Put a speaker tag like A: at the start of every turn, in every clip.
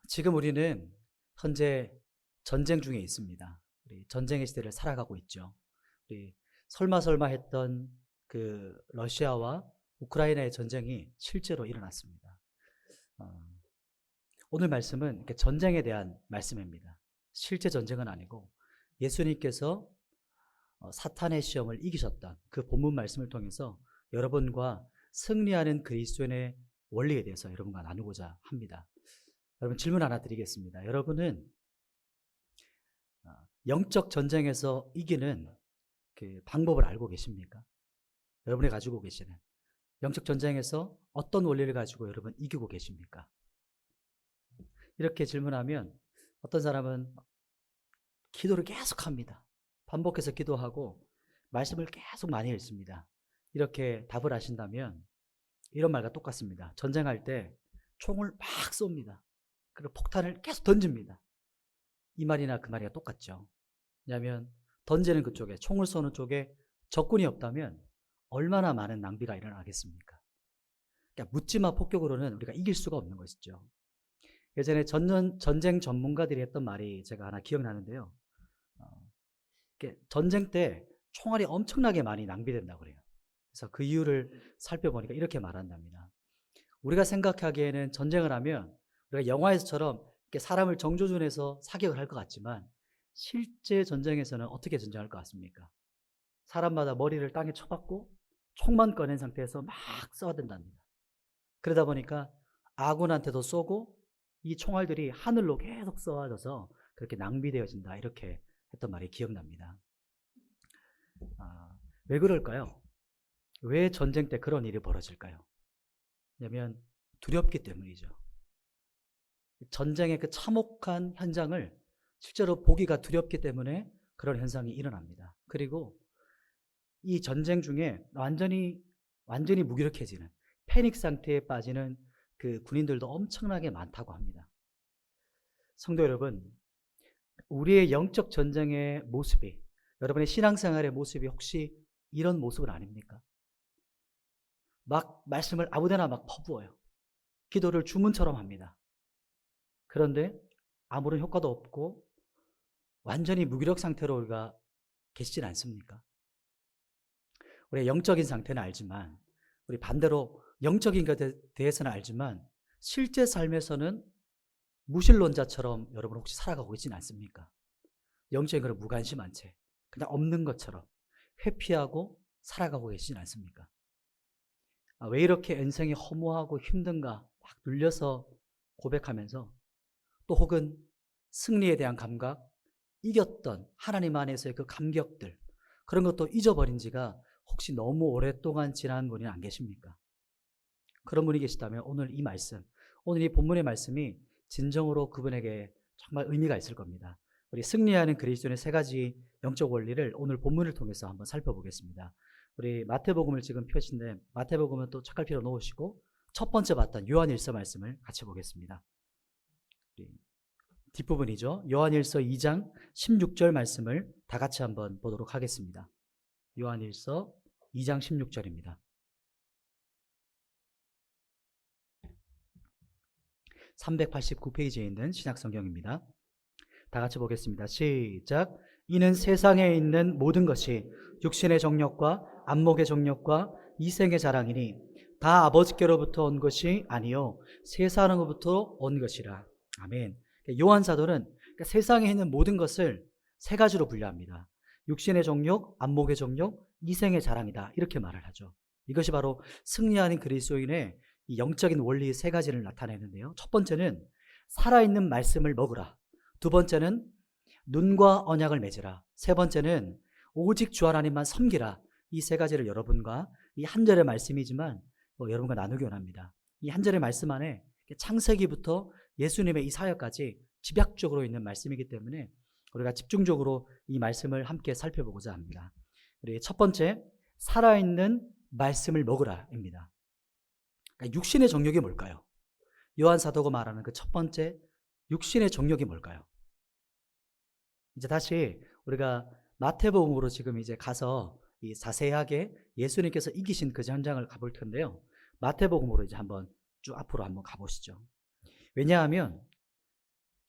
A: 지금 우리는 현재 전쟁 중에 있습니다. 우리 전쟁의 시대를 살아가고 있죠. 우리 설마 했던 그 러시아와 우크라이나의 전쟁이 실제로 일어났습니다. 어, 오늘 말씀은 이렇게 전쟁에 대한 말씀입니다. 실제 전쟁은 아니고 예수님께서 사탄의 시험을 이기셨던 그 본문 말씀을 통해서 여러분과 승리하는 그리스도인의 원리에 대해서 여러분과 나누고자 합니다. 여러분, 질문 하나 드리겠습니다. 여러분은 영적 전쟁에서 이기는 그 방법을 알고 계십니까? 여러분이 가지고 계시는 영적 전쟁에서 어떤 원리를 가지고 여러분 이기고 계십니까? 이렇게 질문하면 어떤 사람은 기도를 계속 합니다. 반복해서 기도하고 말씀을 계속 많이 읽습니다. 이렇게 답을 하신다면 이런 말과 똑같습니다. 전쟁할 때 총을 막 쏩니다. 그리고 폭탄을 계속 던집니다. 이 말이나 그 말이가 똑같죠. 왜냐하면 던지는 그쪽에, 총을 쏘는 쪽에 적군이 없다면 얼마나 많은 낭비가 일어나겠습니까? 그러니까 묻지마 폭격으로는 우리가 이길 수가 없는 것이죠. 예전에 전쟁 전문가들이 했던 말이 제가 하나 기억나는데요. 전쟁 때 총알이 엄청나게 많이 낭비된다고 그래요. 그래서 그 이유를 살펴보니까 이렇게 말한답니다. 우리가 생각하기에는 전쟁을 하면 우리가 영화에서처럼 이렇게 사람을 정조준해서 사격을 할 것 같지만 실제 전쟁에서는 어떻게 전쟁할 것 같습니까? 사람마다 머리를 땅에 쳐박고 총만 꺼낸 상태에서 막 쏘아댄답니다. 그러다 보니까 아군한테도 쏘고 이 총알들이 하늘로 계속 쏘아져서 그렇게 낭비되어진다, 이렇게 했던 말이 기억납니다. 왜 그럴까요? 왜 전쟁 때 그런 일이 벌어질까요? 왜냐하면 두렵기 때문이죠. 전쟁의 그 참혹한 현장을 실제로 보기가 두렵기 때문에 그런 현상이 일어납니다. 그리고 이 전쟁 중에 완전히 무기력해지는 패닉 상태에 빠지는 그 군인들도 엄청나게 많다고 합니다. 성도 여러분, 우리의 영적 전쟁의 모습이, 여러분의 신앙생활의 모습이 혹시 이런 모습은 아닙니까? 막 말씀을 아무데나 막 퍼부어요. 기도를 주문처럼 합니다. 그런데 아무런 효과도 없고 완전히 무기력 상태로 우리가 계시진 않습니까? 우리의 영적인 상태는 알지만, 우리 반대로 영적인 것에 대해서는 알지만 실제 삶에서는 무신론자처럼 여러분 혹시 살아가고 있지는 않습니까? 영적인 것을 무관심한 채 그냥 없는 것처럼 회피하고 살아가고 계시진 않습니까? 왜 이렇게 인생이 허무하고 힘든가 막 눌려서 고백하면서, 또 혹은 승리에 대한 감각, 이겼던 하나님 안에서의 그 감격들, 그런 것도 잊어버린 지가 혹시 너무 오랫동안 지난 분이 안 계십니까? 그런 분이 계시다면 오늘 이 말씀, 오늘 이 본문의 말씀이 진정으로 그분에게 정말 의미가 있을 겁니다. 우리 승리하는 그리스도인의 세 가지 영적 원리를 오늘 본문을 통해서 한번 살펴보겠습니다. 우리 마태복음을 지금 펴신데 마태복음은 또 책갈피로 놓으시고 첫 번째 봤던 요한일서 말씀을 같이 보겠습니다. 뒷부분이죠. 요한일서 2장 16절 말씀을 다 같이 한번 보도록 하겠습니다. 요한일서 2장 16절입니다. 389페이지에 있는 신약성경입니다. 다 같이 보겠습니다. 시작. 이는 세상에 있는 모든 것이 육신의 정욕과 안목의 정욕과 이생의 자랑이니 다 아버지께로부터 온 것이 아니요 세상으로부터 온 것이라. 아멘. 요한 사도는 세상에 있는 모든 것을 세 가지로 분류합니다. 육신의 정욕, 안목의 정욕, 이생의 자랑이다, 이렇게 말을 하죠. 이것이 바로 승리하는 그리스도인의 이 영적인 원리 세 가지를 나타내는데요. 첫 번째는 살아있는 말씀을 먹으라. 두 번째는 눈과 언약을 맺으라. 세 번째는 오직 주 하나님만 섬기라. 이 세 가지를 여러분과 이 한 절의 말씀이지만 여러분과 나누기 원합니다. 이 한 절의 말씀 안에 창세기부터 예수님의 이 사역까지 집약적으로 있는 말씀이기 때문에 우리가 집중적으로 이 말씀을 함께 살펴보고자 합니다. 우리 첫 번째, 살아있는 말씀을 먹으라입니다. 그러니까 육신의 정욕이 뭘까요? 요한 사도가 말하는 그 첫 번째 육신의 정욕이 뭘까요? 이제 다시 우리가 마태복음으로 지금 이제 가서 이 자세하게 예수님께서 이기신 그 현장을 가볼 텐데요. 마태복음으로 이제 한번 쭉 앞으로 한번 가보시죠. 왜냐하면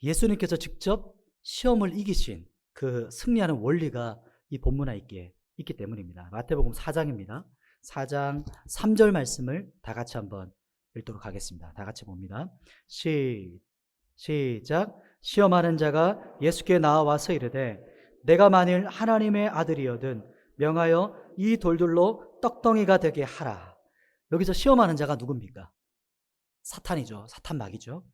A: 예수님께서 직접 시험을 이기신 그 승리하는 원리가 이 본문에 있기 때문입니다. 마태복음 4장입니다. 4장 3절 말씀을 다 같이 한번 읽도록 하겠습니다. 다 같이 봅니다. 시작. 시험하는 자가 예수께 나와서 이르되 내가 만일 하나님의 아들이거든 명하여 이 돌들로 떡덩이가 되게 하라. 여기서 시험하는 자가 누굽니까? 사탄이죠. 사탄마귀죠.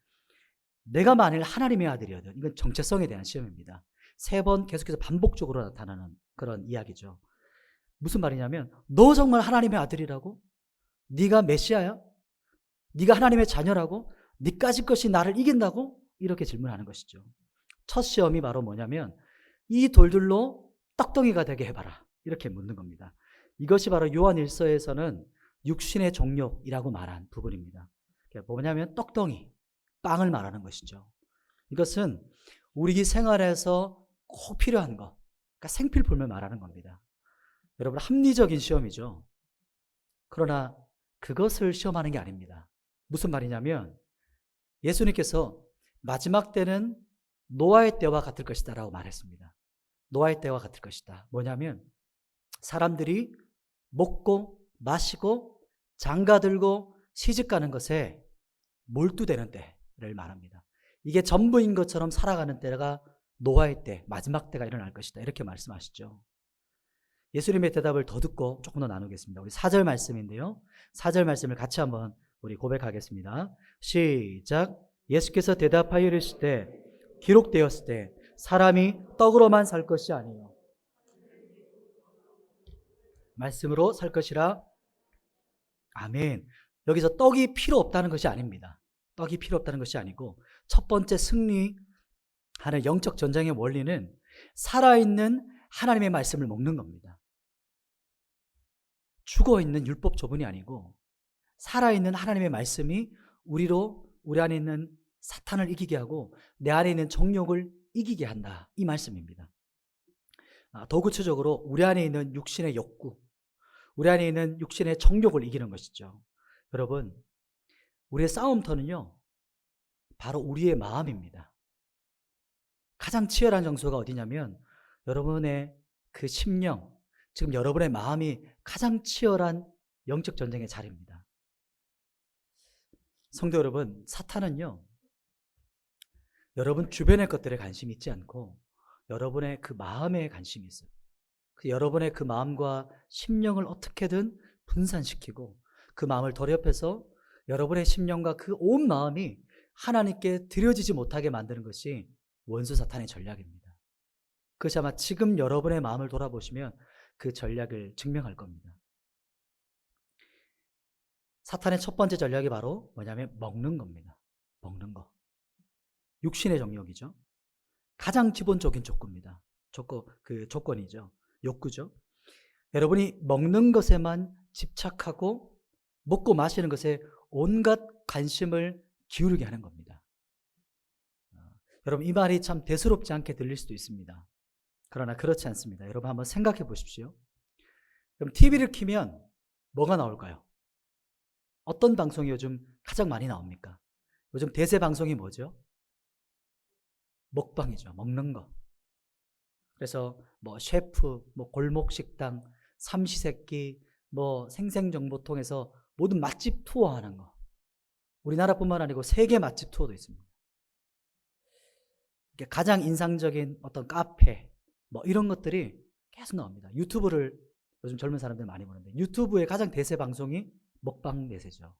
A: 내가 만일 하나님의 아들이거든. 이건 정체성에 대한 시험입니다. 3번 계속해서 반복적으로 나타나는 그런 이야기죠. 무슨 말이냐면 너 정말 하나님의 아들이라고? 네가 메시아야? 네가 하나님의 자녀라고? 네까지 것이 나를 이긴다고? 이렇게 질문하는 것이죠. 첫 시험이 바로 뭐냐면 이 돌들로 떡덩이가 되게 해봐라. 이렇게 묻는 겁니다. 이것이 바로 요한 1서에서는 육신의 정욕이라고 말한 부분입니다. 뭐냐면 떡덩이, 빵을 말하는 것이죠. 이것은 우리 생활에서 꼭 필요한 것, 그러니까 생필품을 말하는 겁니다. 여러분, 합리적인 시험이죠. 그러나 그것을 시험하는 게 아닙니다. 무슨 말이냐면 예수님께서 마지막 때는 노아의 때와 같을 것이다 라고 말했습니다. 노아의 때와 같을 것이다. 뭐냐면 사람들이 먹고 마시고 장가들고 시집가는 것에 몰두되는 때를 말합니다. 이게 전부인 것처럼 살아가는 때가 노아의 때, 마지막 때가 일어날 것이다. 이렇게 말씀하시죠. 예수님의 대답을 더 듣고 조금 더 나누겠습니다. 우리 4절 말씀인데요. 4절 말씀을 같이 한번 우리 고백하겠습니다. 시작. 예수께서 대답하여 이르시되 기록되었을 때 사람이 떡으로만 살 것이 아니요 말씀으로 살 것이라. 아멘. 여기서 떡이 필요 없다는 것이 아닙니다. 떡이 필요 없다는 것이 아니고 첫 번째 승리하는 영적 전쟁의 원리는 살아있는 하나님의 말씀을 먹는 겁니다. 죽어있는 율법 조문이 아니고 살아있는 하나님의 말씀이 우리 안에 있는 사탄을 이기게 하고 내 안에 있는 정욕을 이기게 한다. 이 말씀입니다. 더 구체적으로 우리 안에 있는 육신의 욕구, 우리 안에 있는 육신의 정욕을 이기는 것이죠. 여러분, 우리의 싸움터는요, 바로 우리의 마음입니다. 가장 치열한 장소가 어디냐면 여러분의 그 심령, 지금 여러분의 마음이 가장 치열한 영적 전쟁의 자리입니다. 성도 여러분, 사탄은요, 여러분 주변의 것들에 관심이 있지 않고 여러분의 그 마음에 관심이 있어요. 여러분의 그 마음과 심령을 어떻게든 분산시키고 그 마음을 더럽혀서 여러분의 심령과 그 온 마음이 하나님께 드려지지 못하게 만드는 것이 원수 사탄의 전략입니다. 그것이 아마 지금 여러분의 마음을 돌아보시면 그 전략을 증명할 겁니다. 사탄의 첫 번째 전략이 바로 뭐냐면 먹는 겁니다. 먹는 거. 육신의 정욕이죠. 가장 기본적인 조건입니다. 조건이죠. 욕구죠. 여러분이 먹는 것에만 집착하고 먹고 마시는 것에 온갖 관심을 기울이게 하는 겁니다. 여러분, 이 말이 참 대수롭지 않게 들릴 수도 있습니다. 그러나 그렇지 않습니다. 여러분 한번 생각해 보십시오. 그럼 TV를 켜면 뭐가 나올까요? 어떤 방송이 요즘 가장 많이 나옵니까? 요즘 대세 방송이 뭐죠? 먹방이죠. 먹는 거. 그래서 뭐 셰프, 뭐 골목식당, 삼시세끼, 뭐 생생정보통해서 모든 맛집 투어하는 거. 우리나라뿐만 아니고 세계 맛집 투어도 있습니다. 가장 인상적인 어떤 카페, 뭐 이런 것들이 계속 나옵니다. 유튜브를 요즘 젊은 사람들 많이 보는데 유튜브의 가장 대세 방송이 먹방 대세죠.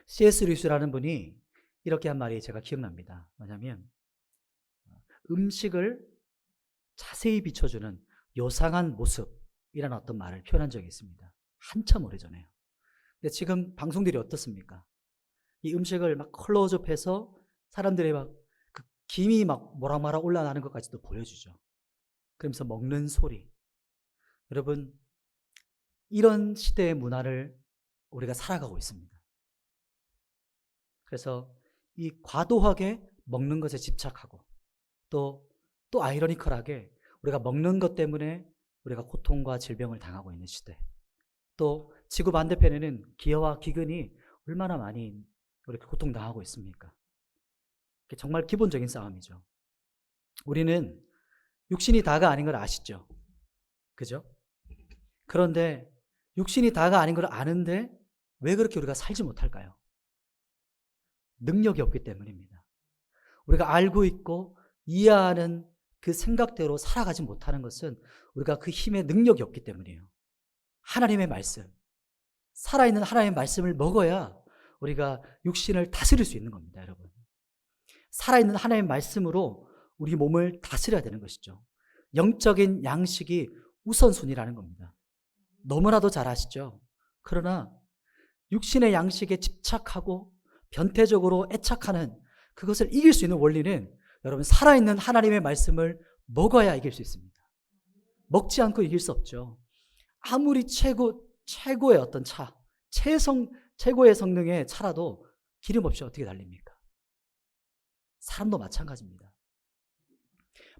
A: C.S. 루이스라는 분이 이렇게 한 말이 제가 기억납니다. 뭐냐면 음식을 자세히 비춰주는 요상한 모습이라는 어떤 말을 표현한 적이 있습니다. 한참 오래전에요. 근데 지금 방송들이 어떻습니까? 이 음식을 막 클로즈업해서 사람들이 막 그 김이 막 모락모락 올라가는 것까지도 보여주죠. 그러면서 먹는 소리. 여러분, 이런 시대의 문화를 우리가 살아가고 있습니다. 그래서 이 과도하게 먹는 것에 집착하고 또 아이러니컬하게 우리가 먹는 것 때문에 우리가 고통과 질병을 당하고 있는 시대. 또 지구 반대편에는 기아와 기근이 얼마나 많이 우리가 고통당하고 있습니까? 정말 기본적인 싸움이죠. 우리는 육신이 다가 아닌 걸 아시죠? 그죠? 그런데 육신이 다가 아닌 걸 아는데 왜 그렇게 우리가 살지 못할까요? 능력이 없기 때문입니다. 우리가 알고 있고 이해하는 그 생각대로 살아가지 못하는 것은 우리가 그 힘의 능력이 없기 때문이에요. 하나님의 말씀, 살아있는 하나님의 말씀을 먹어야 우리가 육신을 다스릴 수 있는 겁니다, 여러분. 살아있는 하나님의 말씀으로 우리 몸을 다스려야 되는 것이죠. 영적인 양식이 우선순위라는 겁니다. 너무나도 잘 아시죠? 그러나 육신의 양식에 집착하고 변태적으로 애착하는 그것을 이길 수 있는 원리는 여러분 살아있는 하나님의 말씀을 먹어야 이길 수 있습니다. 먹지 않고 이길 수 없죠. 아무리 최고의 어떤 차, 최고의 성능의 차라도 기름 없이 어떻게 달립니까? 사람도 마찬가지입니다.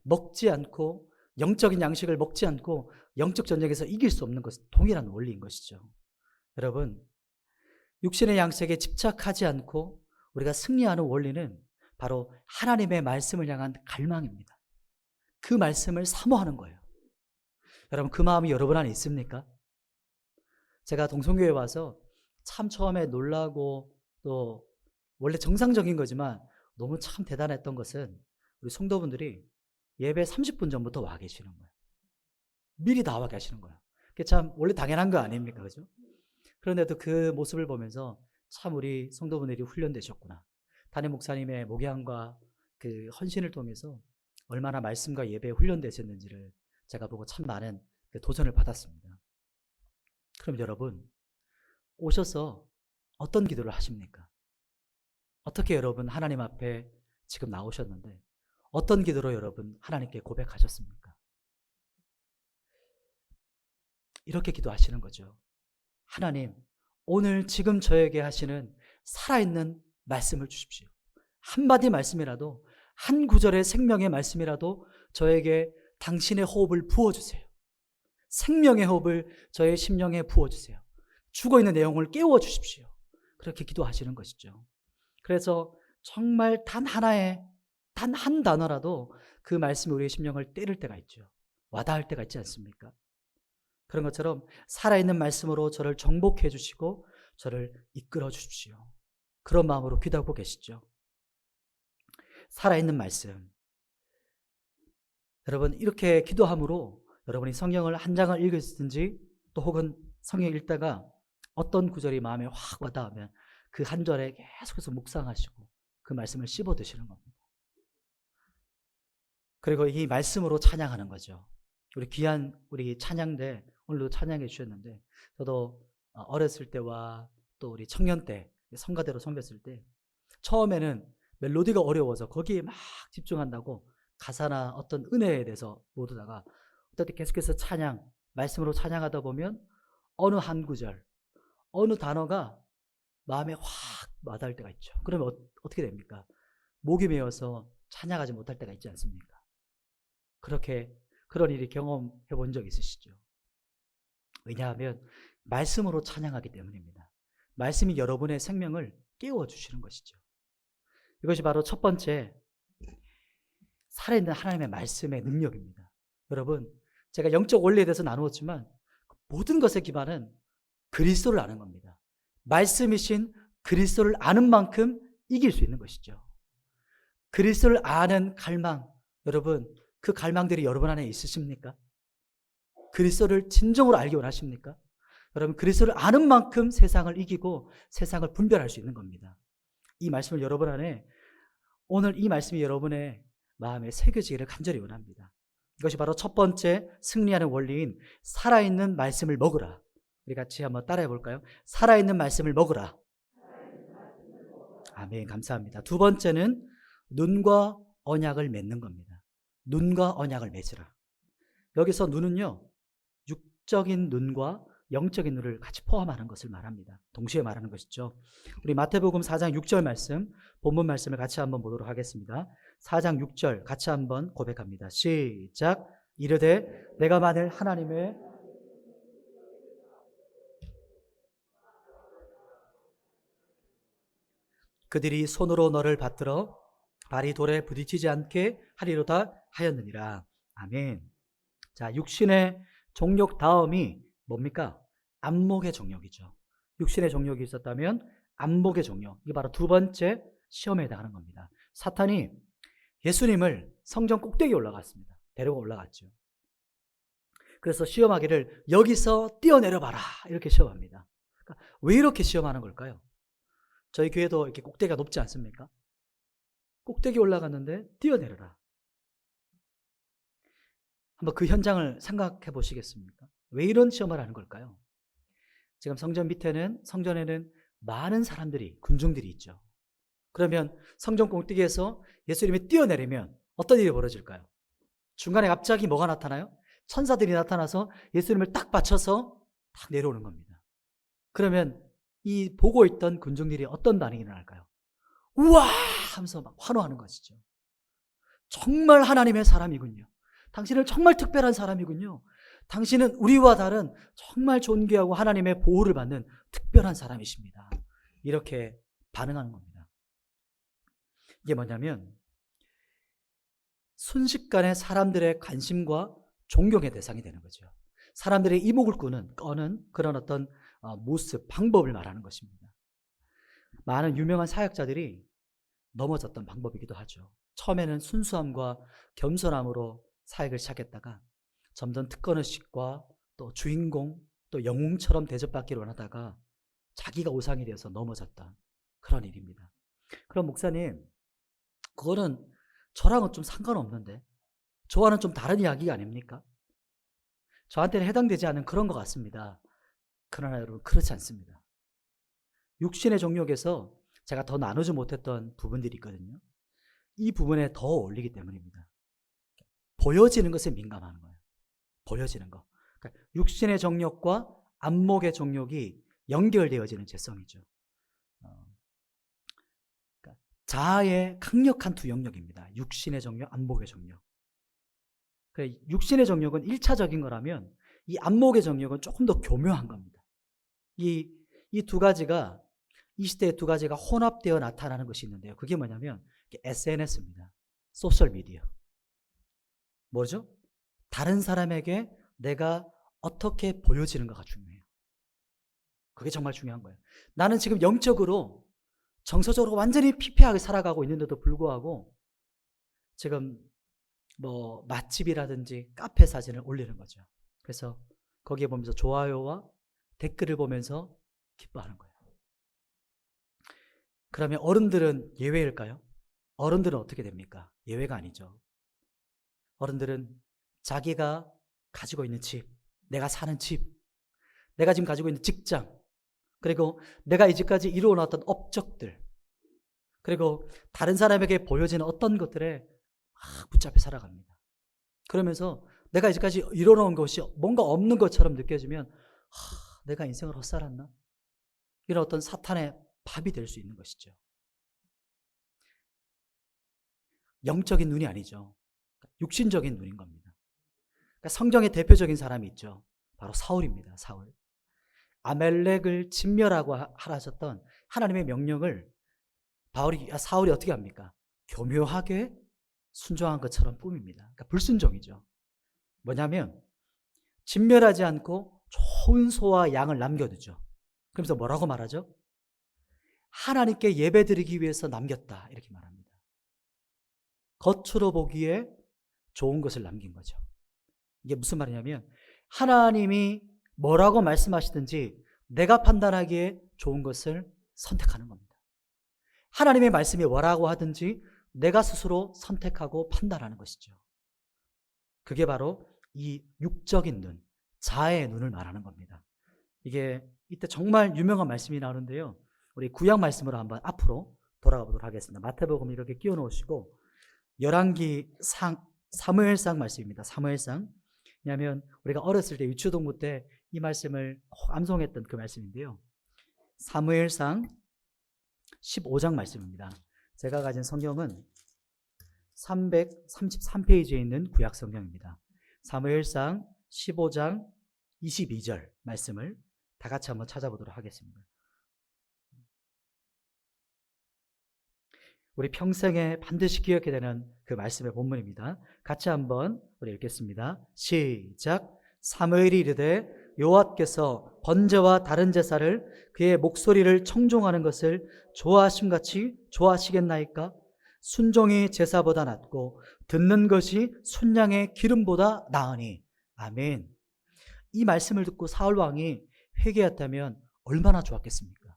A: 먹지 않고 영적인 양식을 먹지 않고 영적 전쟁에서 이길 수 없는 것은 동일한 원리인 것이죠. 여러분, 육신의 양식에 집착하지 않고 우리가 승리하는 원리는 바로 하나님의 말씀을 향한 갈망입니다. 그 말씀을 사모하는 거예요. 여러분, 그 마음이 여러분 안에 있습니까? 제가 동성교회에 와서 참 처음에 놀라고 또 원래 정상적인 거지만 너무 참 대단했던 것은 우리 성도분들이 예배 30분 전부터 와 계시는 거예요. 미리 나와 계시는 거예요. 그게 참 원래 당연한 거 아닙니까? 그죠? 그런데도 그 모습을 보면서 참 우리 성도분들이 훈련되셨구나. 담임 목사님의 목양과 그 헌신을 통해서 얼마나 말씀과 예배에 훈련되셨는지를 제가 보고 참 많은 그 도전을 받았습니다. 그럼 여러분, 오셔서 어떤 기도를 하십니까? 어떻게 여러분 하나님 앞에 지금 나오셨는데 어떤 기도로 여러분 하나님께 고백하셨습니까? 이렇게 기도하시는 거죠. 하나님, 오늘 지금 저에게 하시는 살아있는 말씀을 주십시오. 한마디 말씀이라도, 한 구절의 생명의 말씀이라도 저에게 당신의 호흡을 부어주세요. 생명의 호흡을 저의 심령에 부어주세요. 죽어있는 내용을 깨워주십시오. 그렇게 기도하시는 것이죠. 그래서 정말 단 한 단어라도 그 말씀이 우리의 심령을 때릴 때가 있죠. 와닿을 때가 있지 않습니까? 그런 것처럼 살아있는 말씀으로 저를 정복해 주시고 저를 이끌어 주십시오. 그런 마음으로 기도하고 계시죠. 살아있는 말씀. 여러분, 이렇게 기도함으로 여러분이 성경을 한 장을 읽으시든지 또 혹은 성경 읽다가 어떤 구절이 마음에 확 와닿으면 그 한 절에 계속해서 묵상하시고 그 말씀을 씹어 드시는 겁니다. 그리고 이 말씀으로 찬양하는 거죠. 우리 귀한 우리 찬양대 오늘도 찬양해 주셨는데 저도 어렸을 때와 또 우리 청년 때 성가대로 섬겼을 때 처음에는 멜로디가 어려워서 거기에 막 집중한다고 가사나 어떤 은혜에 대해서 못 오다가 어떨 때 계속해서 말씀으로 찬양하다 보면 어느 한 구절, 어느 단어가 마음에 확 와닿을 때가 있죠. 그러면 어떻게 됩니까? 목이 메어서 찬양하지 못할 때가 있지 않습니까? 그런 일이 경험해 본 적 있으시죠? 왜냐하면 말씀으로 찬양하기 때문입니다. 말씀이 여러분의 생명을 깨워주시는 것이죠. 이것이 바로 첫 번째 살아있는 하나님의 말씀의 능력입니다. 여러분, 제가 영적 원리에 대해서 나누었지만 모든 것의 기반은 그리스도를 아는 겁니다. 말씀이신 그리스도를 아는 만큼 이길 수 있는 것이죠. 그리스도를 아는 갈망, 여러분 그 갈망들이 여러분 안에 있으십니까? 그리스도를 진정으로 알기 원하십니까? 여러분, 그리스도를 아는 만큼 세상을 이기고 세상을 분별할 수 있는 겁니다. 이 말씀을 여러분 안에, 오늘 이 말씀이 여러분의 마음에 새겨지기를 간절히 원합니다. 이것이 바로 첫 번째 승리하는 원리인 살아있는 말씀을 먹으라. 우리 같이 한번 따라해 볼까요? 살아있는 말씀을 먹으라. 아멘, 감사합니다. 두 번째는 눈과 언약을 맺는 겁니다. 눈과 언약을 맺으라. 여기서 눈은요, 육적인 눈과 영적인 눈을 같이 포함하는 것을 말합니다. 동시에 말하는 것이죠. 우리 마태복음 4장 6절 말씀, 본문 말씀을 같이 한번 보도록 하겠습니다. 4장 6절 같이 한번 고백합니다. 시작. 이르되 내가 만일 하나님의 그들이 손으로 너를 받들어 발이 돌에 부딪히지 않게 하리로다 하였느니라. 아멘. 자, 육신의 정욕 다음이 뭡니까? 안목의 정욕이죠. 육신의 정욕이 있었다면 안목의 정욕. 이게 바로 두 번째 시험에 해당하는 겁니다. 사탄이 예수님을 성전 꼭대기에 올라갔습니다. 데리고 올라갔죠. 그래서 시험하기를 여기서 뛰어내려봐라 이렇게 시험합니다. 그러니까 왜 이렇게 시험하는 걸까요? 저희 교회도 이렇게 꼭대기가 높지 않습니까? 꼭대기 올라갔는데 뛰어내려라. 한번 그 현장을 생각해 보시겠습니까? 왜 이런 시험을 하는 걸까요? 지금 성전에는 많은 사람들이, 군중들이 있죠. 그러면 성전 꼭대기에서 예수님이 뛰어내리면 어떤 일이 벌어질까요? 중간에 갑자기 뭐가 나타나요? 천사들이 나타나서 예수님을 딱 받쳐서 딱 내려오는 겁니다. 그러면 이 보고 있던 군중들이 어떤 반응이 일어날까요? 우와! 하면서 막 환호하는 것이죠. 정말 하나님의 사람이군요. 당신은 정말 특별한 사람이군요. 당신은 우리와 다른 정말 존귀하고 하나님의 보호를 받는 특별한 사람이십니다. 이렇게 반응하는 겁니다. 이게 뭐냐면 순식간에 사람들의 관심과 존경의 대상이 되는 거죠. 사람들의 이목을 꺼는 그런 어떤 모습, 방법을 말하는 것입니다. 많은 유명한 사역자들이 넘어졌던 방법이기도 하죠. 처음에는 순수함과 겸손함으로 사역을 시작했다가 점점 특권의식과 또 주인공, 또 영웅처럼 대접받기를 원하다가 자기가 우상이 되어서 넘어졌던 그런 일입니다. 그럼 목사님, 그거는 저랑은 좀 상관없는데 저와는 좀 다른 이야기가 아닙니까? 저한테는 해당되지 않는 그런 것 같습니다. 그러나 여러분, 그렇지 않습니다. 육신의 정욕에서 제가 더 나누지 못했던 부분들이 있거든요. 이 부분에 더 어울리기 때문입니다. 보여지는 것에 민감한 거예요. 보여지는 거. 그러니까 육신의 정욕과 안목의 정욕이 연결되어지는 재성이죠. 그러니까 자아의 강력한 두 영역입니다. 육신의 정욕, 안목의 정욕. 그러니까 육신의 정욕은 1차적인 거라면 이 안목의 정욕은 조금 더 교묘한 겁니다. 이 두 가지가, 이 시대의 두 가지가 혼합되어 나타나는 것이 있는데요. 그게 뭐냐면 SNS입니다. 소셜미디어. 뭐죠? 다른 사람에게 내가 어떻게 보여지는가가 중요해요. 그게 정말 중요한 거예요. 나는 지금 영적으로 정서적으로 완전히 피폐하게 살아가고 있는데도 불구하고 지금 뭐 맛집이라든지 카페 사진을 올리는 거죠. 그래서 거기에 보면서 좋아요와 댓글을 보면서 기뻐하는 거예요. 그러면 어른들은 예외일까요? 어른들은 어떻게 됩니까? 예외가 아니죠. 어른들은 자기가 가지고 있는 집, 내가 사는 집, 내가 지금 가지고 있는 직장, 그리고 내가 이제까지 이루어놨던 업적들, 그리고 다른 사람에게 보여지는 어떤 것들에 막 붙잡혀 살아갑니다. 그러면서 내가 이제까지 이뤄놓은 것이 뭔가 없는 것처럼 느껴지면 내가 인생을 헛살았나? 이런 어떤 사탄의 밥이 될 수 있는 것이죠. 영적인 눈이 아니죠. 육신적인 눈인 겁니다. 그러니까 성경의 대표적인 사람이 있죠. 바로 사울입니다. 사울. 아멜렉을 진멸하고 하라셨던 하나님의 명령을 사울이 어떻게 합니까? 교묘하게 순종한 것처럼 꾸밉니다. 그러니까 불순종이죠. 뭐냐면 진멸하지 않고 좋은 소와 양을 남겨두죠. 그러면서 뭐라고 말하죠? 하나님께 예배드리기 위해서 남겼다, 이렇게 말합니다. 겉으로 보기에 좋은 것을 남긴 거죠. 이게 무슨 말이냐면 하나님이 뭐라고 말씀하시든지 내가 판단하기에 좋은 것을 선택하는 겁니다. 하나님의 말씀이 뭐라고 하든지 내가 스스로 선택하고 판단하는 것이죠. 그게 바로 이 육적인 눈, 자아의 눈을 말하는 겁니다. 이게 이때 정말 유명한 말씀이 나오는데요. 우리 구약 말씀으로 한번 앞으로 돌아가 보도록 하겠습니다. 마태복음 이렇게 끼워 놓으시고 열왕기상, 사무엘상 말씀입니다. 사무엘상. 왜냐하면 우리가 어렸을 때 유초동부 때 이 말씀을 꼭 암송했던 그 말씀인데요. 사무엘상 15장 말씀입니다. 제가 가진 성경은 333페이지에 있는 구약 성경입니다. 사무엘상 15장 22절 말씀을 다 같이 한번 찾아보도록 하겠습니다. 우리 평생에 반드시 기억해야 되는 그 말씀의 본문입니다. 같이 한번 우리 읽겠습니다. 시작. 사무엘이 이르되 여호와께서 번제와 다른 제사를 그의 목소리를 청종하는 것을 좋아하심같이 좋아하시겠나이까? 순종이 제사보다 낫고 듣는 것이 순양의 기름보다 나으니. 아멘. 이 말씀을 듣고 사울 왕이 회개했다면 얼마나 좋았겠습니까?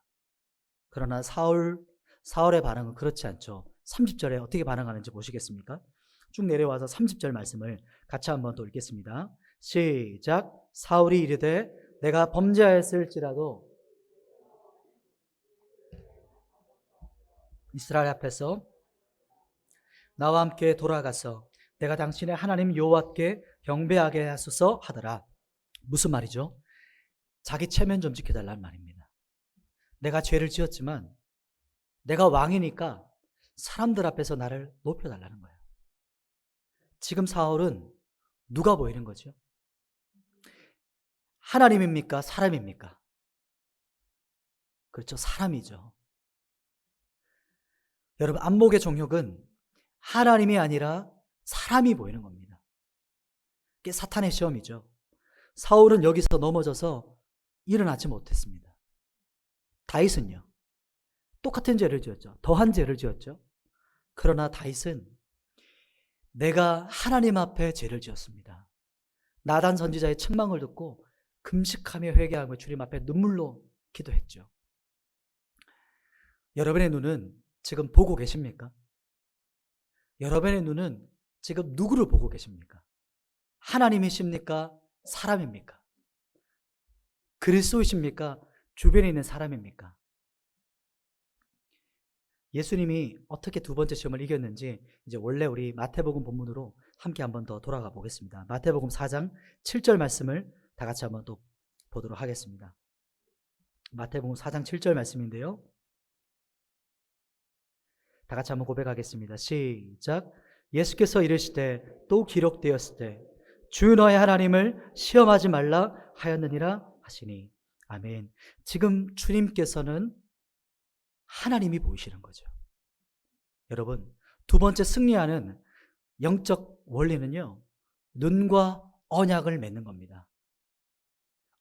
A: 그러나 사울의 반응은 그렇지 않죠. 30절에 어떻게 반응하는지 보시겠습니까? 쭉 내려와서 30절 말씀을 같이 한번 또 읽겠습니다. 시작. 사울이 이르되 내가 범죄하였을지라도 이스라엘 앞에서 나와 함께 돌아가서 내가 당신의 하나님 여호와께 경배하게 하소서 하더라. 무슨 말이죠? 자기 체면 좀 지켜달라는 말입니다. 내가 죄를 지었지만 내가 왕이니까 사람들 앞에서 나를 높여달라는 거예요. 지금 사울은 누가 보이는 거죠? 하나님입니까? 사람입니까? 그렇죠. 사람이죠. 여러분, 안목의 종욕은 하나님이 아니라 사람이 보이는 겁니다. 이게 사탄의 시험이죠. 사울은 여기서 넘어져서 일어나지 못했습니다. 다윗은요, 똑같은 죄를 지었죠. 더한 죄를 지었죠. 그러나 다윗은 내가 하나님 앞에 죄를 지었습니다. 나단 선지자의 책망을 듣고 금식하며 회개하며 주님 앞에 눈물로 기도했죠. 여러분의 눈은 지금 보고 계십니까? 여러분의 눈은 지금 누구를 보고 계십니까? 하나님이십니까? 사람입니까? 그리스도이십니까? 주변에 있는 사람입니까? 예수님이 어떻게 두 번째 시험을 이겼는지 이제 원래 우리 마태복음 본문으로 함께 한번 더 돌아가 보겠습니다. 마태복음 4장 7절 말씀을 다 같이 한번 또 보도록 하겠습니다. 마태복음 4장 7절 말씀인데요. 다 같이 한번 고백하겠습니다. 시작. 예수께서 이르시되 또 기록되었을 때 주 너의 하나님을 시험하지 말라 하였느니라 하시니. 아멘. 지금 주님께서는 하나님이 보이시는 거죠. 여러분, 두 번째 승리하는 영적 원리는요, 눈과 언약을 맺는 겁니다.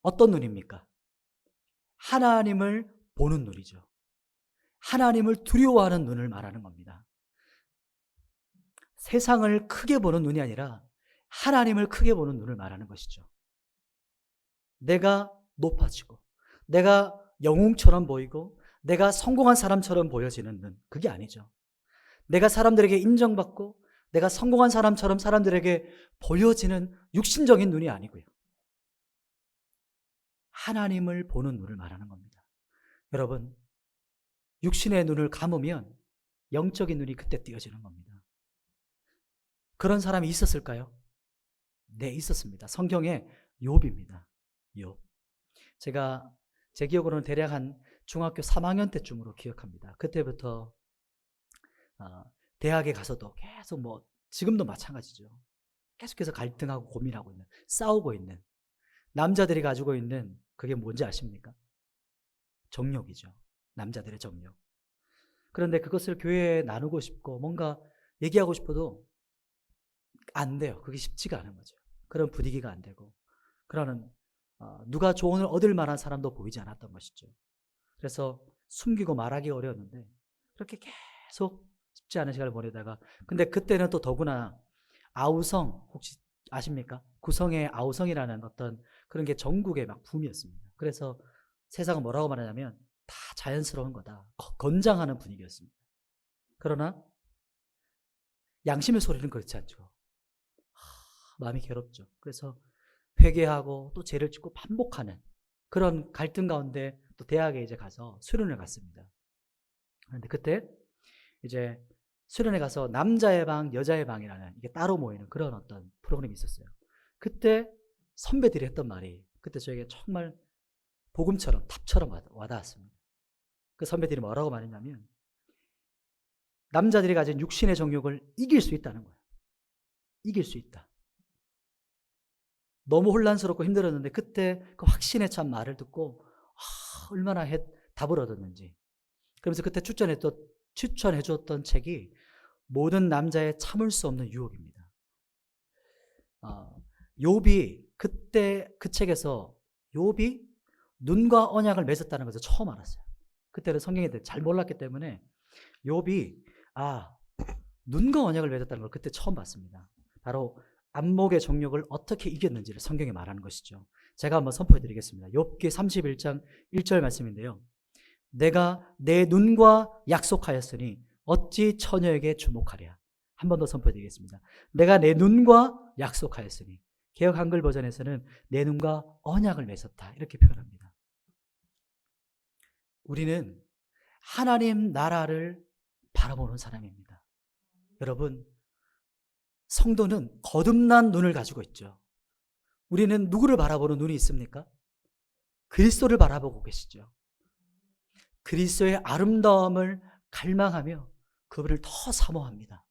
A: 어떤 눈입니까? 하나님을 보는 눈이죠. 하나님을 두려워하는 눈을 말하는 겁니다. 세상을 크게 보는 눈이 아니라 하나님을 크게 보는 눈을 말하는 것이죠. 내가 높아지고 내가 영웅처럼 보이고 내가 성공한 사람처럼 보여지는 눈, 그게 아니죠. 내가 사람들에게 인정받고 내가 성공한 사람처럼 사람들에게 보여지는 육신적인 눈이 아니고요. 하나님을 보는 눈을 말하는 겁니다. 여러분, 육신의 눈을 감으면 영적인 눈이 그때 띄어지는 겁니다. 그런 사람이 있었을까요? 네, 있었습니다. 성경에 욥입니다. 욥. 제가 제 기억으로는 대략 한 중학교 3학년 때쯤으로 기억합니다. 그때부터 대학에 가서도 계속 지금도 마찬가지죠. 계속해서 갈등하고 고민하고 있는, 싸우고 있는 남자들이 가지고 있는 그게 뭔지 아십니까? 정욕이죠. 남자들의 정욕. 그런데 그것을 교회에 나누고 싶고 뭔가 얘기하고 싶어도 안 돼요. 그게 쉽지가 않은 거죠. 그런 분위기가 안 되고 그러는 누가 조언을 얻을 만한 사람도 보이지 않았던 것이죠. 그래서 숨기고 말하기 어려웠는데 그렇게 계속 쉽지 않은 시간을 보내다가, 근데 그때는 또 더구나 아우성 혹시 아십니까? 구성의 아우성이라는 어떤 그런 게 전국에 막 붐이었습니다. 그래서 세상은 뭐라고 말하냐면 다 자연스러운 거다, 건장하는 분위기였습니다. 그러나 양심의 소리는 그렇지 않죠. 마음이 괴롭죠. 그래서 회개하고 또 죄를 짓고 반복하는 그런 갈등 가운데 또 대학에 이제 가서 수련을 갔습니다. 그런데 그때 이제 수련회 가서 남자의 방, 여자의 방이라는 이게 따로 모이는 그런 어떤 프로그램이 있었어요. 그때 선배들이 했던 말이 그때 저에게 정말 복음처럼 탑처럼 와닿았습니다. 그 선배들이 뭐라고 말했냐면 남자들이 가진 육신의 정욕을 이길 수 있다는 거예요. 이길 수 있다. 너무 혼란스럽고 힘들었는데 그때 그 확신에 찬 말을 듣고 얼마나 답을 얻었는지. 그러면서 그때 출전했던 추천해 주었던 책이 모든 남자의 참을 수 없는 유혹입니다. 욥이 그때 그 책에서 욥이 눈과 언약을 맺었다는 것을 처음 알았어요. 그때는 성경에 대해 잘 몰랐기 때문에 욥이 눈과 언약을 맺었다는 걸 그때 처음 봤습니다. 바로 안목의 정욕을 어떻게 이겼는지를 성경에 말하는 것이죠. 제가 한번 선포해 드리겠습니다. 욥기 31장 1절 말씀인데요. 내가 내 눈과 약속하였으니 어찌 처녀에게 주목하랴. 한 번 더 선포해 드리겠습니다. 내가 내 눈과 약속하였으니. 개역 한글 버전에서는 내 눈과 언약을 맺었다 이렇게 표현합니다. 우리는 하나님 나라를 바라보는 사람입니다. 여러분, 성도는 거듭난 눈을 가지고 있죠. 우리는 누구를 바라보는 눈이 있습니까? 그리스도를 바라보고 계시죠. 그리스도의 아름다움을 갈망하며 그분을 더 사모합니다.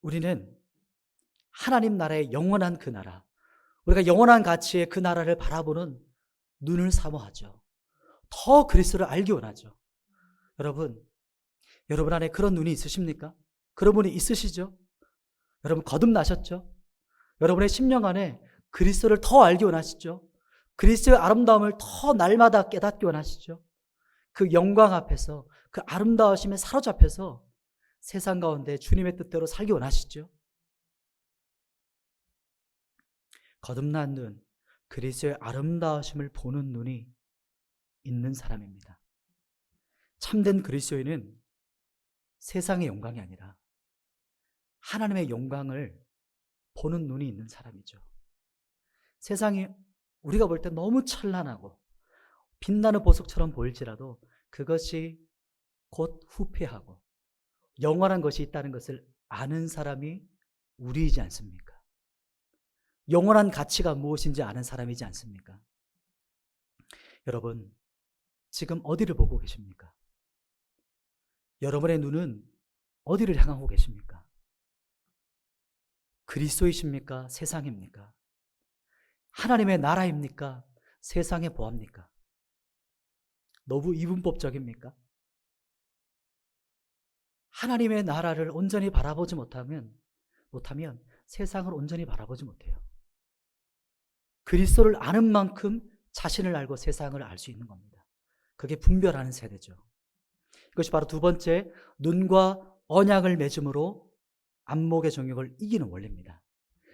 A: 우리는 하나님 나라의 영원한 그 나라, 우리가 영원한 가치의 그 나라를 바라보는 눈을 사모하죠. 더 그리스도를 알기 원하죠. 여러분 안에 그런 눈이 있으십니까? 그런 분이 있으시죠? 여러분 거듭나셨죠? 여러분의 심령 안에 그리스도를 더 알기 원하시죠? 그리스도의 아름다움을 더 날마다 깨닫기 원하시죠? 그 영광 앞에서 그 아름다우심에 사로잡혀서 세상 가운데 주님의 뜻대로 살기 원하시죠? 거듭난 눈, 그리스도의 아름다우심을 보는 눈이 있는 사람입니다. 참된 그리스도인은 세상의 영광이 아니라 하나님의 영광을 보는 눈이 있는 사람이죠. 세상이 우리가 볼 때 너무 찬란하고 빛나는 보석처럼 보일지라도 그것이 곧 후패하고 영원한 것이 있다는 것을 아는 사람이 우리이지 않습니까? 영원한 가치가 무엇인지 아는 사람이지 않습니까? 여러분, 지금 어디를 보고 계십니까? 여러분의 눈은 어디를 향하고 계십니까? 그리스도이십니까? 세상입니까? 하나님의 나라입니까? 세상의 보합니까? 너무 이분법적입니까? 하나님의 나라를 온전히 바라보지 못하면 세상을 온전히 바라보지 못해요. 그리스도를 아는 만큼 자신을 알고 세상을 알 수 있는 겁니다. 그게 분별하는 세대죠. 이것이 바로 두 번째, 눈과 언약을 맺음으로 안목의 정욕을 이기는 원리입니다.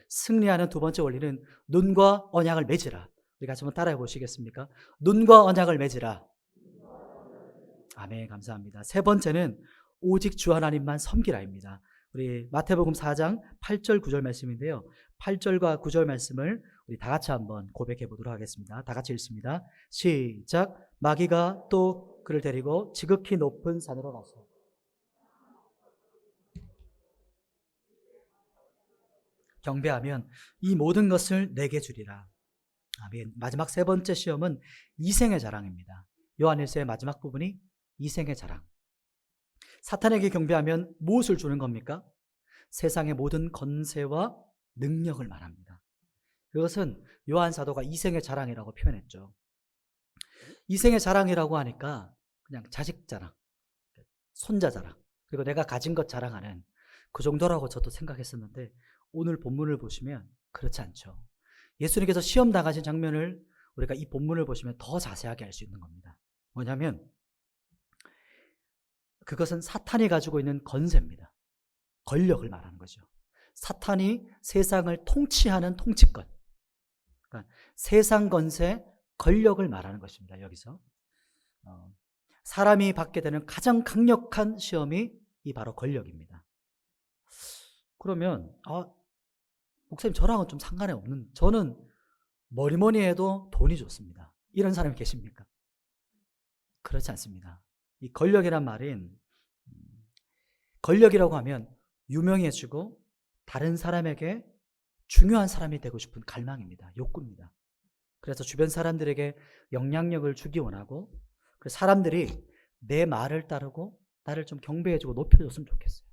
A: 승리하는 두 번째 원리는 눈과 언약을 맺으라. 우리 같이 한번 따라해 보시겠습니까? 눈과 언약을 맺으라. 아멘, 감사합니다. 세 번째는 오직 주 하나님만 섬기라입니다. 우리 마태복음 4장 8절 9절 말씀인데요. 8절과 9절 말씀을 우리 다 같이 한번 고백해 보도록 하겠습니다. 다 같이 읽습니다. 시작. 마귀가 또 그를 데리고 지극히 높은 산으로 가서 경배하면 이 모든 것을 내게 주리라. 아멘. 마지막 세 번째 시험은 이생의 자랑입니다. 요한일서의 마지막 부분이 이생의 자랑. 사탄에게 경배하면 무엇을 주는 겁니까? 세상의 모든 권세와 능력을 말합니다. 그것은 요한 사도가 이생의 자랑이라고 표현했죠. 이생의 자랑이라고 하니까 그냥 자식 자랑, 손자 자랑, 그리고 내가 가진 것 자랑하는 그 정도라고 저도 생각했었는데 오늘 본문을 보시면 그렇지 않죠. 예수님께서 시험 당하신 장면을 우리가 이 본문을 보시면 더 자세하게 알 수 있는 겁니다. 뭐냐면 그것은 사탄이 가지고 있는 권세입니다. 권력을 말하는 거죠. 사탄이 세상을 통치하는 통치권, 그러니까 세상 권세, 권력을 말하는 것입니다. 여기서 사람이 받게 되는 가장 강력한 시험이 이 바로 권력입니다. 그러면 목사님 저랑은 좀 상관이 없는, 저는 뭐니 해도 돈이 좋습니다. 이런 사람이 계십니까? 그렇지 않습니다. 이 권력이란 말은 권력이라고 하면 유명해지고 다른 사람에게 중요한 사람이 되고 싶은 갈망입니다. 욕구입니다. 그래서 주변 사람들에게 영향력을 주기 원하고 그래서 사람들이 내 말을 따르고 나를 좀 경배해주고 높여줬으면 좋겠어요.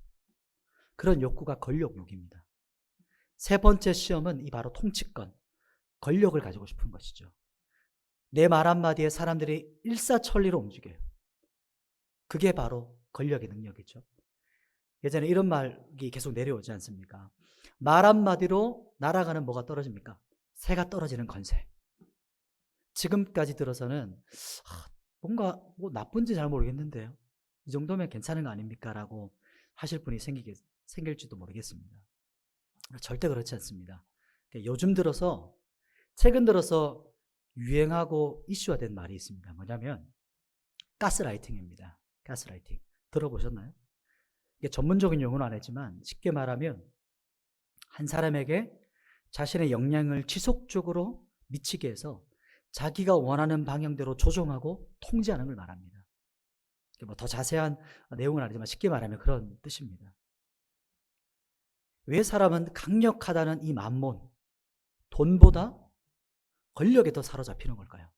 A: 그런 욕구가 권력욕입니다. 세 번째 시험은 이 바로 통치권, 권력을 가지고 싶은 것이죠. 내 말 한마디에 사람들이 일사천리로 움직여요. 그게 바로 권력의 능력이죠. 예전에 이런 말이 계속 내려오지 않습니까? 말 한마디로 나라가는 뭐가 떨어집니까? 새가 떨어지는 권세. 지금까지 들어서는 뭔가 뭐 나쁜지 잘 모르겠는데요. 이 정도면 괜찮은 거 아닙니까? 라고 하실 분이 생길지도 모르겠습니다. 절대 그렇지 않습니다. 요즘 들어서, 최근 들어서 유행하고 이슈화된 말이 있습니다. 뭐냐면 가스라이팅입니다. 가스라이팅. 들어보셨나요? 이게 전문적인 용어는 아니지만 쉽게 말하면 한 사람에게 자신의 역량을 지속적으로 미치게 해서 자기가 원하는 방향대로 조종하고 통제하는 걸 말합니다. 뭐 더 자세한 내용은 아니지만 쉽게 말하면 그런 뜻입니다. 왜 사람은 강력하다는 이 만몬, 돈보다 권력에 더 사로잡히는 걸까요?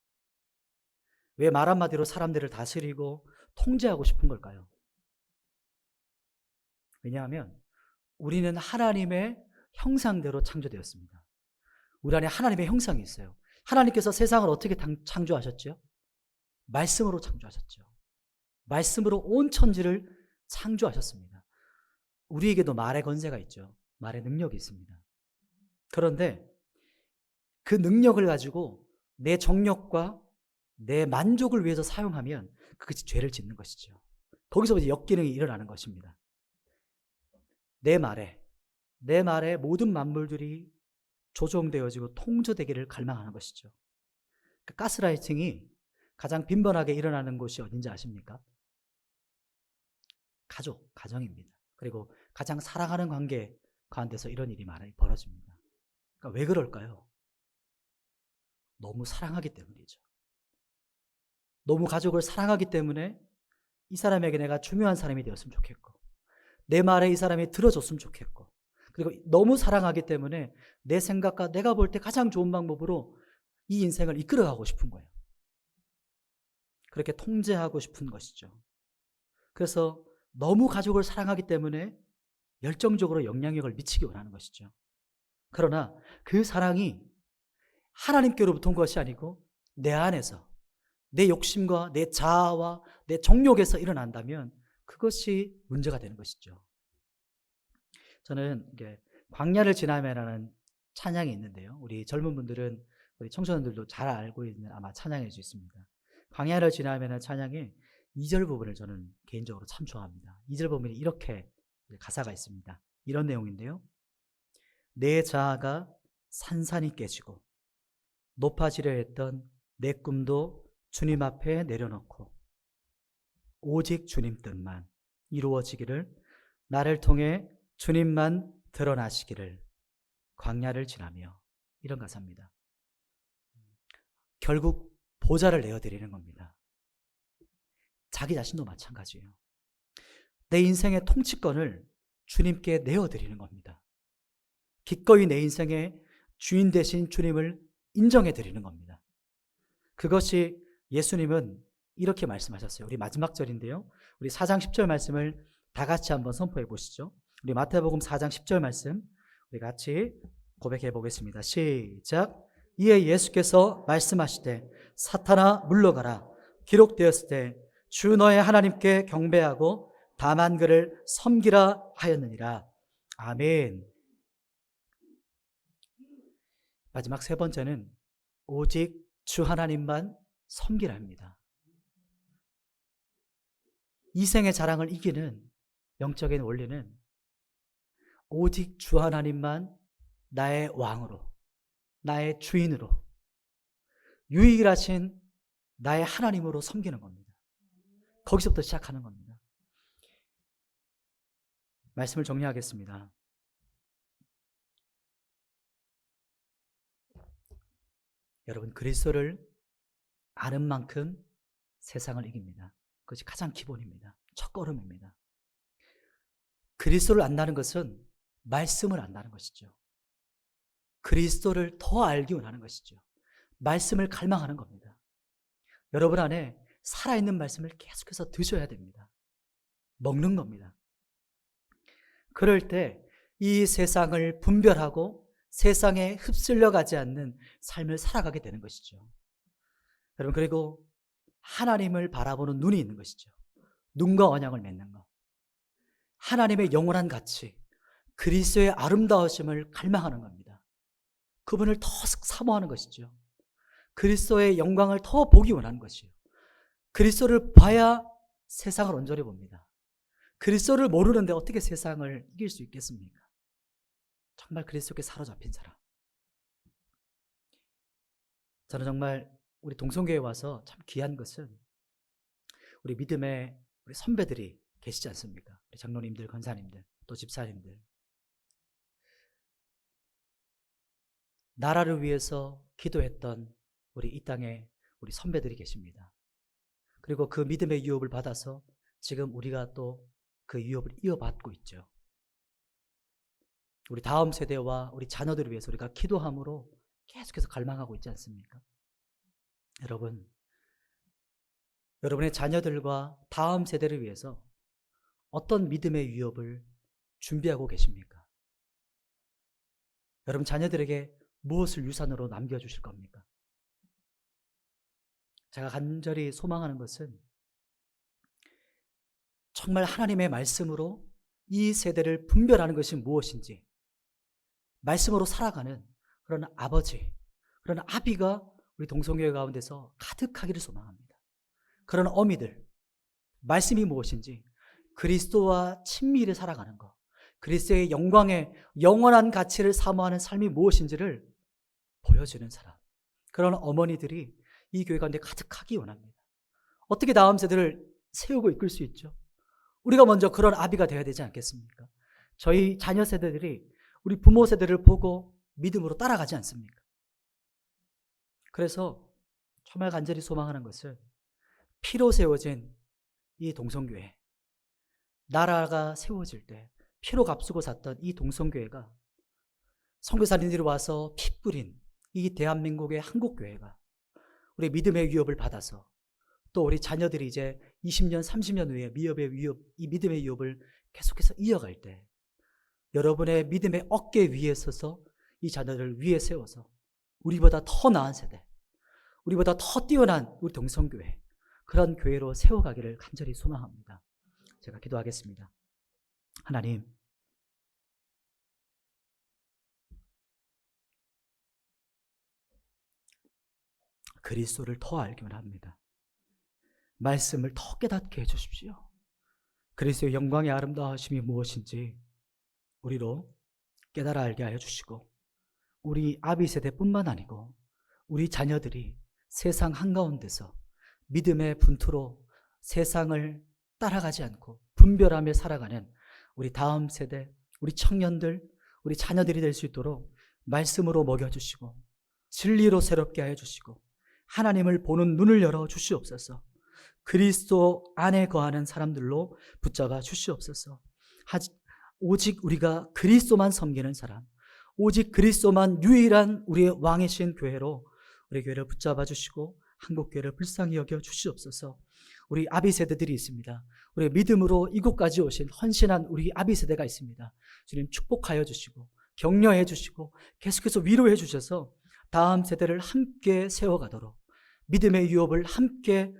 A: 왜 말 한마디로 사람들을 다스리고 통제하고 싶은 걸까요? 왜냐하면 우리는 하나님의 형상대로 창조되었습니다. 우리 안에 하나님의 형상이 있어요. 하나님께서 세상을 어떻게 창조하셨죠? 말씀으로 창조하셨죠. 말씀으로 온 천지를 창조하셨습니다. 우리에게도 말의 권세가 있죠. 말의 능력이 있습니다. 그런데 그 능력을 가지고 내 정력과 내 만족을 위해서 사용하면 그것이 죄를 짓는 것이죠. 거기서 이제 역기능이 일어나는 것입니다. 내 말에 모든 만물들이 조종되어지고 통제되기를 갈망하는 것이죠. 가스라이팅이 가장 빈번하게 일어나는 곳이 어딘지 아십니까? 가정입니다. 그리고 가장 사랑하는 관계 가운데서 이런 일이 많이 벌어집니다. 그러니까 왜 그럴까요? 너무 사랑하기 때문이죠. 너무 가족을 사랑하기 때문에 이 사람에게 내가 중요한 사람이 되었으면 좋겠고, 내 말에 이 사람이 들어줬으면 좋겠고, 그리고 너무 사랑하기 때문에 내 생각과 내가 볼 때 가장 좋은 방법으로 이 인생을 이끌어가고 싶은 거예요. 그렇게 통제하고 싶은 것이죠. 그래서 너무 가족을 사랑하기 때문에 열정적으로 영향력을 미치기 원하는 것이죠. 그러나 그 사랑이 하나님께로부터 온 것이 아니고 내 안에서 내 욕심과 내 자아와 내 정욕에서 일어난다면 그것이 문제가 되는 것이죠. 저는 이게 광야를 지나며라는 찬양이 있는데요. 우리 젊은 분들은, 우리 청소년들도 잘 알고 있는 아마 찬양일 수 있습니다. 광야를 지나며라는 찬양의 2절 부분을 저는 개인적으로 참 좋아합니다. 2절 부분이 이렇게 가사가 있습니다. 이런 내용인데요. 내 자아가 산산이 깨지고 높아지려 했던 내 꿈도 주님 앞에 내려놓고 오직 주님 뜻만 이루어지기를, 나를 통해 주님만 드러나시기를 광야를 지나며, 이런 가사입니다. 결국 보좌를 내어드리는 겁니다. 자기 자신도 마찬가지예요. 내 인생의 통치권을 주님께 내어드리는 겁니다. 기꺼이 내 인생의 주인 되신 주님을 인정해 드리는 겁니다. 그것이 예수님은 이렇게 말씀하셨어요. 우리 마지막 절인데요. 우리 4장 10절 말씀을 다 같이 한번 선포해 보시죠. 우리 마태복음 4장 10절 말씀 우리 같이 고백해 보겠습니다. 시작. 이에 예수께서 말씀하시되 사탄아 물러가라. 기록되었을 때 주 너의 하나님께 경배하고 다만 그를 섬기라 하였느니라. 아멘. 마지막 세 번째는 오직 주 하나님만 섬기라 합니다. 이생의 자랑을 이기는 영적인 원리는 오직 주 하나님만 나의 왕으로, 나의 주인으로, 유일하신 나의 하나님으로 섬기는 겁니다. 거기서부터 시작하는 겁니다. 말씀을 정리하겠습니다. 여러분, 그리스도를 아는 만큼 세상을 이깁니다. 그것이 가장 기본입니다. 첫걸음입니다. 그리스도를 안다는 것은 말씀을 안다는 것이죠. 그리스도를 더 알기 원하는 것이죠. 말씀을 갈망하는 겁니다. 여러분 안에 살아있는 말씀을 계속해서 드셔야 됩니다. 먹는 겁니다. 그럴 때 이 세상을 분별하고 세상에 흡슬려 가지 않는 삶을 살아가게 되는 것이죠. 여러분, 그리고 하나님을 바라보는 눈이 있는 것이죠. 눈과 언약을 맺는 것, 하나님의 영원한 가치, 그리스도의 아름다우심을 갈망하는 겁니다. 그분을 더 사모하는 것이죠. 그리스도의 영광을 더 보기 원하는 것이요. 그리스도를 봐야 세상을 온전히 봅니다. 그리스도를 모르는데 어떻게 세상을 이길 수 있겠습니까? 정말 그리스도께 사로잡힌 사람. 저는 정말 우리 동성교회에 와서 참 귀한 것은 우리 믿음의 우리 선배들이 계시지 않습니까? 우리 장로님들, 권사님들, 또 집사님들. 나라를 위해서 기도했던 우리 이 땅에 우리 선배들이 계십니다. 그리고 그 믿음의 유업을 받아서 지금 우리가 또 그 유업을 이어받고 있죠. 우리 다음 세대와 우리 자녀들을 위해서 우리가 기도함으로 계속해서 갈망하고 있지 않습니까? 여러분, 여러분의 자녀들과 다음 세대를 위해서 어떤 믿음의 유업을 준비하고 계십니까? 여러분 자녀들에게 무엇을 유산으로 남겨주실 겁니까? 제가 간절히 소망하는 것은 정말 하나님의 말씀으로 이 세대를 분별하는 것이 무엇인지, 말씀으로 살아가는 그런 아버지, 그런 아비가 우리 동성교회 가운데서 가득하기를 소망합니다. 그런 어미들, 말씀이 무엇인지, 그리스도와 친밀히 살아가는 것, 그리스도의 영광의 영원한 가치를 사모하는 삶이 무엇인지를 보여주는 사람, 그런 어머니들이 이 교회 가운데 가득하기 원합니다. 어떻게 다음 세대를 세우고 이끌 수 있죠? 우리가 먼저 그런 아비가 되어야 되지 않겠습니까? 저희 자녀 세대들이 우리 부모 세대를 보고 믿음으로 따라가지 않습니까? 그래서 정말 간절히 소망하는 것은 피로 세워진 이 동성교회, 나라가 세워질 때 피로 값주고 샀던 이 동성교회가, 선교사님들이 와서 피 뿌린 이 대한민국의 한국교회가 우리 믿음의 위협을 받아서 또 우리 자녀들이 이제 20년, 30년 후에 이 믿음의 위협을 계속해서 이어갈 때 여러분의 믿음의 어깨 위에 서서 이 자녀들을 위에 세워서 우리보다 더 나은 세대, 우리보다 더 뛰어난 우리 동성교회, 그런 교회로 세워가기를 간절히 소망합니다. 제가 기도하겠습니다. 하나님, 그리스도를 더 알기 원합니다. 말씀을 더 깨닫게 해주십시오. 그리스도의 영광의 아름다우심이 무엇인지 우리로 깨달아 알게 하여 주시고, 우리 아비 세대뿐만 아니고 우리 자녀들이 세상 한가운데서 믿음의 분투로 세상을 따라가지 않고 분별하며 살아가는 우리 다음 세대, 우리 청년들, 우리 자녀들이 될 수 있도록 말씀으로 먹여주시고 진리로 새롭게 하여 주시고 하나님을 보는 눈을 열어 주시옵소서. 그리스도 안에 거하는 사람들로 붙잡아 주시옵소서. 오직 우리가 그리스도만 섬기는 사람, 오직 그리스도만 유일한 우리의 왕이신 교회로 우리 교회를 붙잡아 주시고 한국교회를 불쌍히 여겨 주시옵소서. 우리 아비 세대들이 있습니다. 우리 믿음으로 이곳까지 오신 헌신한 우리 아비 세대가 있습니다. 주님 축복하여 주시고 격려해 주시고 계속해서 위로해 주셔서 다음 세대를 함께 세워가도록, 믿음의 유업을 함께